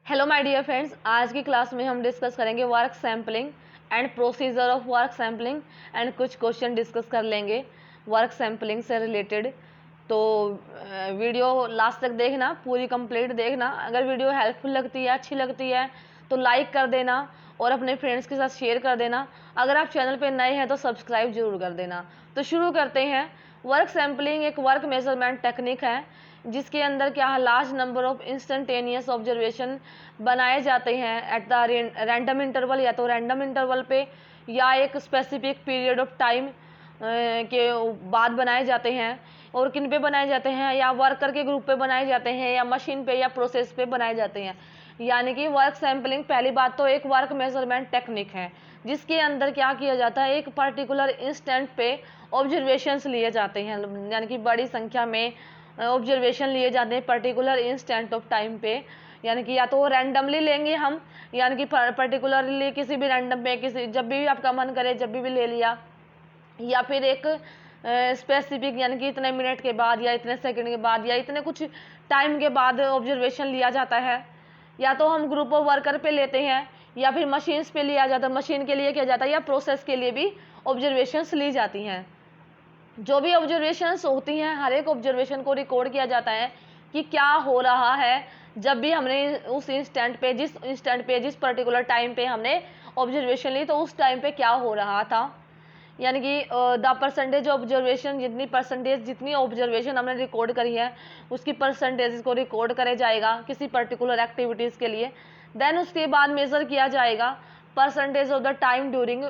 Hello my dear friends, आज की class में हम डिस्कस करेंगे work sampling and procedure of work sampling and कुछ क्वेश्चन डिस्कस कर लेंगे वर्क सैम्पलिंग से रिलेटेड। तो वीडियो लास्ट तक देखना, पूरी कंप्लीट देखना। अगर वीडियो हेल्पफुल लगती है, अच्छी लगती है तो लाइक कर देना और अपने फ्रेंड्स के साथ शेयर कर देना। अगर आप चैनल पे नए हैं तो सब्सक्राइब जरूर कर देना। तो शुरू करते हैं। वर्क सैम्पलिंग एक वर्क मेजरमेंट टेक्निक है जिसके अंदर क्या है, large number of instantaneous observation बनाए जाते हैं एट द रैंडम इंटरवल, या तो रैंडम इंटरवल पे या एक स्पेसिफिक पीरियड ऑफ टाइम के बाद बनाए जाते हैं। और किन पे बनाए जाते हैं, या वर्कर के ग्रुप पे बनाए जाते हैं, या मशीन पे या प्रोसेस पे बनाए जाते हैं। यानी कि वर्क सैम्पलिंग पहली बात तो एक वर्क मेजरमेंट टेक्निक है जिसके अंदर क्या किया जाता है, एक पर्टिकुलर इंस्टेंट पे ऑब्जर्वेशंस लिए जाते हैं, यानी कि बड़ी संख्या में ऑब्जर्वेशन लिए जाते हैं पर्टिकुलर इंस्टेंट ऑफ टाइम पे। यानी कि या तो रैंडमली लेंगे हम, यानी कि पर्टिकुलरली किसी भी रैंडम पे, किसी जब भी आपका मन करे जब भी ले लिया, या फिर एक स्पेसिफिक यानी कि इतने मिनट के बाद या इतने सेकंड के बाद या इतने कुछ टाइम के बाद ऑब्जर्वेशन लिया जाता है। या तो हम ग्रुप ऑफ वर्कर पे लेते हैं, या फिर मशीन्स पे लिया जाता है, मशीन के लिए किया जाता है, या प्रोसेस के लिए भी ऑब्जर्वेशंस ली जाती हैं। जो भी ऑब्जर्वेशंस होती हैं, हर एक ऑब्जर्वेशन को रिकॉर्ड किया जाता है कि क्या हो रहा है जब भी हमने उस इंस्टेंट पे, जिस पर्टिकुलर टाइम पे हमने ऑब्जर्वेशन ली, तो उस टाइम पे क्या हो रहा था। यानी कि द परसेंटेज ऑब्जर्वेशन, जितनी ऑब्जर्वेशन हमने रिकॉर्ड करी है उसकी परसेंटेज को रिकॉर्ड करे जाएगा किसी पर्टिकुलर एक्टिविटीज़ के लिए। देन उसके बाद मेज़र किया जाएगा percentage of the time during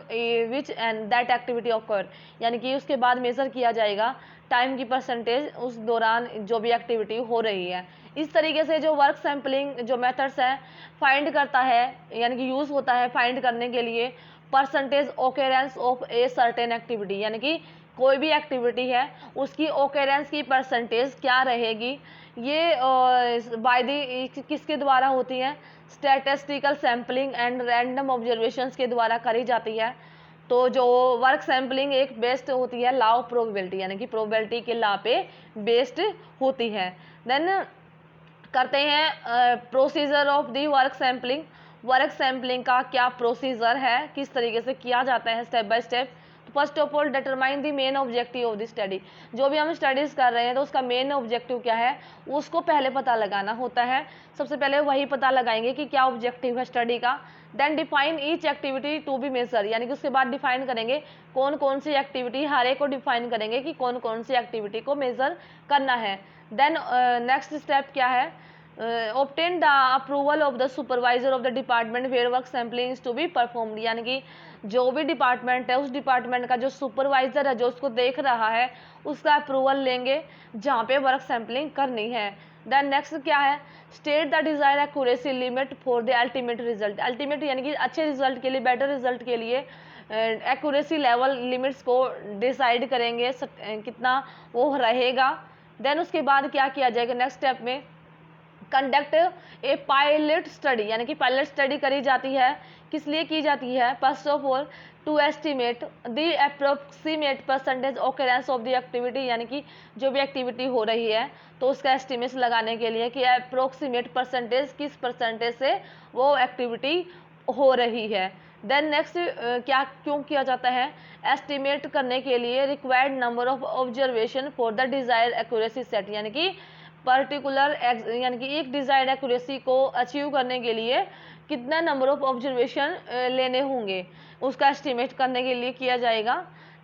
which and that activity occur, यानी कि उसके बाद मेज़र किया जाएगा टाइम की परसेंटेज उस दौरान जो भी एक्टिविटी हो रही है। इस तरीके से जो वर्क सैम्पलिंग जो मेथड्स है फाइंड करता है, यानी कि यूज़ होता है फाइंड करने के लिए percentage occurrence of a certain activity, यानी कि कोई भी एक्टिविटी है उसकी ओकेरेंस की परसेंटेज क्या रहेगी। ये बाय द किसके द्वारा होती है, statistical sampling and random observations के द्वारा करी जाती है। तो जो वर्क सैम्पलिंग एक बेस्ड होती है लॉ ऑफ प्रोबेबिलिटी, यानी कि प्रोबेबिलिटी के लॉ पे बेस्ड होती है। देन करते हैं procedure of the work sampling. Work sampling का क्या प्रोसीजर है, किस तरीके से किया जाता है स्टेप बाय स्टेप। तो first of all determine the main objective of the study. जो भी हम स्टडीज़ कर रहे हैं तो उसका मेन ऑब्जेक्टिव क्या है उसको पहले पता लगाना होता है। सबसे पहले वही पता लगाएंगे कि क्या ऑब्जेक्टिव है स्टडी का। Then define each activity to be measure, यानी कि उसके बाद डिफाइन करेंगे कौन कौन सी एक्टिविटी, हर एक को डिफाइन करेंगे कि कौन कौन सी एक्टिविटी को मेजर करना है। देन नेक्स्ट स्टेप क्या है, obtain the approval of the supervisor of the department where work sampling is to be performed, यानी कि जो भी डिपार्टमेंट है उस डिपार्टमेंट का जो सुपरवाइजर है जो उसको देख रहा है उसका अप्रूवल लेंगे जहाँ पे वर्क सैम्पलिंग करनी है। देन नेक्स्ट क्या है, state the desire accuracy limit for the ultimate result. Ultimate यानी कि अच्छे रिजल्ट के लिए, बेटर रिजल्ट के लिए एक्यूरेसी लेवल लिमिट्स को डिसाइड करेंगे कितना वो रहेगा। देन उसके बाद क्या किया जाएगा, नेक्स्ट स्टेप में कंडक्ट ए पायलट स्टडी, यानी कि पायलट स्टडी करी जाती है। किस लिए की जाती है, first of all to estimate the approximate percentage occurrence of the activity, यानी कि जो भी एक्टिविटी हो रही है तो उसका एस्टिमेट लगाने के लिए कि अप्रोक्सीमेट परसेंटेज किस परसेंटेज से वो एक्टिविटी हो रही है। देन नेक्स्ट क्या क्यों किया जाता है, एस्टिमेट करने के लिए required number of observation for the desire accuracy set, यानी कि पर्टिकुलर यानी कि एक डिजायर्ड एक्यूरेसी को अचीव करने के लिए कितना नंबर ऑफ ऑब्जर्वेशन लेने होंगे उसका एस्टिमेट करने के लिए किया जाएगा।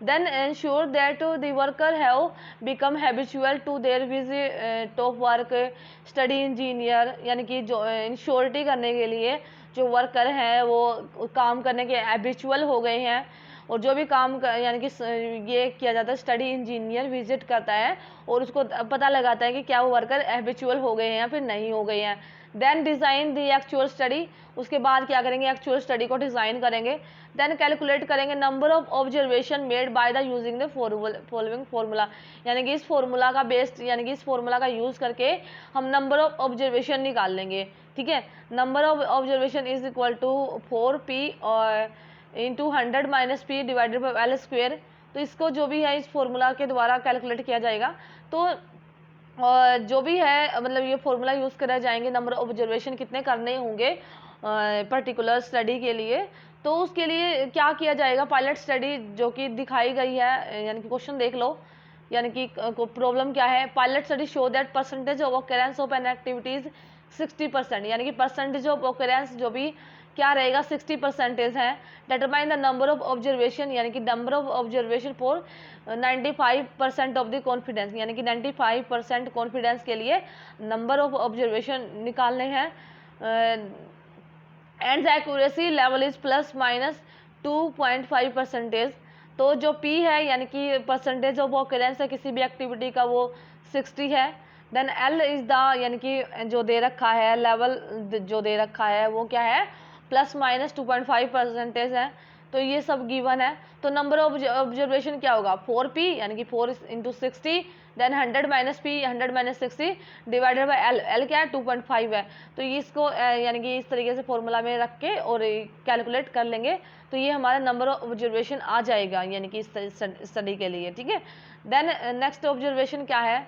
Then ensure that the worker have become habitual to their visit of work study engineer, यानी कि जो इंश्योरिटी करने के लिए जो वर्कर हैं वो काम करने के हैबिचुअल हो गए हैं। और जो भी काम यानी कि ये किया जाता है, स्टडी इंजीनियर विजिट करता है और उसको पता लगाता है कि क्या वो वर्कर हैबिचुअल हो गए हैं या फिर नहीं हो गए हैं। Then design the actual study, उसके बाद क्या करेंगे, एक्चुअल स्टडी को डिज़ाइन करेंगे। देन कैलकुलेट करेंगे number of observation made by the using the following formula, यानी कि इस फार्मूला का बेस्ड, यानी कि इस फार्मूला का यूज़ करके हम नंबर ऑफ ऑब्जर्वेशन निकाल लेंगे। ठीक है, number of observation is equal to 4p और into 100 minus P divided by L square. तो इसको जो भी है इस फॉर्मूला के द्वारा कैलकुलेट किया जाएगा। तो और जो भी है मतलब ये फॉर्मूला यूज़ करे जाएंगे, नंबर ऑब्जर्वेशन कितने करने होंगे पर्टिकुलर स्टडी के लिए। तो उसके लिए क्या किया जाएगा, पायलट स्टडी जो कि दिखाई गई है, यानी कि क्वेश्चन देख लो, यानी कि प्रॉब्लम क्या है, pilot study show that percentage of occurrence of an activities 60%, यानी कि परसेंटेज ऑफ ऑकरेंस जो भी क्या रहेगा 60% है। Determine the number of observation, यानी कि number of observation for 95% of the confidence, यानी कि 95% कॉन्फिडेंस के लिए नंबर ऑफ ऑब्जर्वेशन निकालने हैं। And the accuracy level is plus minus 2.5%। तो जो P है यानी कि परसेंटेज ऑफ ऑकरेंस है किसी भी एक्टिविटी का, वो 60 है। देन L इज द, यानी कि जो दे रखा है लेवल जो दे रखा है वो क्या है, प्लस माइनस 2.5% है। तो ये सब गिवन है। तो नंबर ऑफ ऑब्जर्वेशन क्या होगा, 4P, यानी कि 4 into 60, then 100 minus P, 100 minus 60 divided by L, L क्या है 2.5 है। तो इसको यानी कि इस तरीके से फॉर्मूला में रख के और कैलकुलेट कर लेंगे, तो ये हमारा नंबर ऑफ ऑब्जर्वेशन आ जाएगा, यानी कि इस स्टडी के लिए, ठीक है। देन नेक्स्ट ऑब्जर्वेशन क्या है,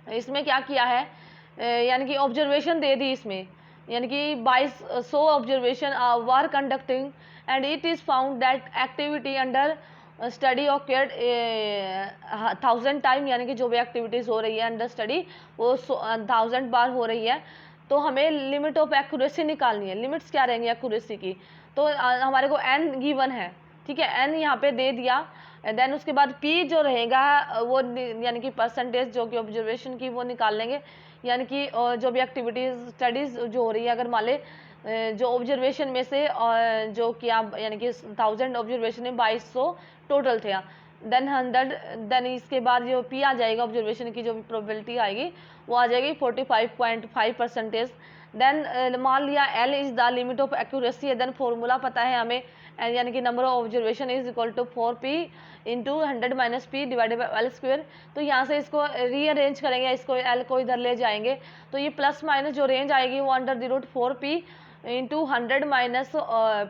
इसमें क्या किया है, यानी कि ऑब्जर्वेशन दे दी इसमें, यानी कि 2200 observation were conducting and it is found that activity under study occurred 1000 time, यानी कि जो भी एक्टिविटीज़ हो रही है अंडर स्टडी वो 1000 बार हो रही है। तो हमें लिमिट ऑफ एक्यूरेसी निकालनी है। लिमिट्स क्या रहेंगी एक्यूरेसी की, तो हमारे को n गिवन है, ठीक है, n यहाँ पे दे दिया। देन उसके बाद P जो रहेगा वो यानी कि परसेंटेज जो कि ऑब्जर्वेशन की वो निकाल लेंगे, यानी कि जो भी एक्टिविटीज स्टडीज जो हो रही है, अगर मान ले जो ऑब्जर्वेशन में से जो कि आप यानी कि 1000 ऑब्जर्वेशन में 2200 टोटल थे, देन 100, देन इसके बाद जो P आ जाएगा ऑब्जर्वेशन की जो भी प्रोबेबिलिटी आएगी वो आ जाएगी 45.5%। देन मान लिया L is the limit of accuracy है, देन फॉर्मूला पता है हमें, यानी कि number of observation is equal to 4P into 100 minus P divided by L square. तो यहाँ से इसको रीअरेंज करेंगे, इसको L को इधर ले जाएंगे, तो ये प्लस माइनस जो रेंज आएगी वो under the root 4P into 100 minus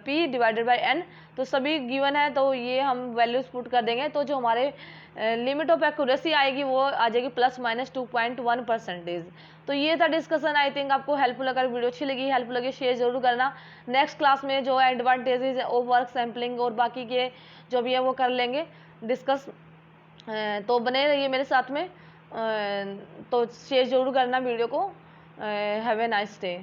P divided by N। तो सभी गिवन है, तो ये हम वैल्यूज पुट कर देंगे, तो जो हमारे लिमिट ऑफ एक्यूरेसी आएगी वो आ जाएगी प्लस माइनस 2.1%। तो ये था डिस्कशन। आई थिंक आपको हेल्पफुल, अगर वीडियो अच्छी लगी, हेल्पफुल लगी, शेयर जरूर करना। नेक्स्ट क्लास में जो एडवांटेजेस ऑफ वर्क सैम्पलिंग और बाकी के जो भी है वो कर लेंगे डिस्कस। तो बने रहिए मेरे साथ में, तो शेयर जरूर करना वीडियो को। Have a nice day.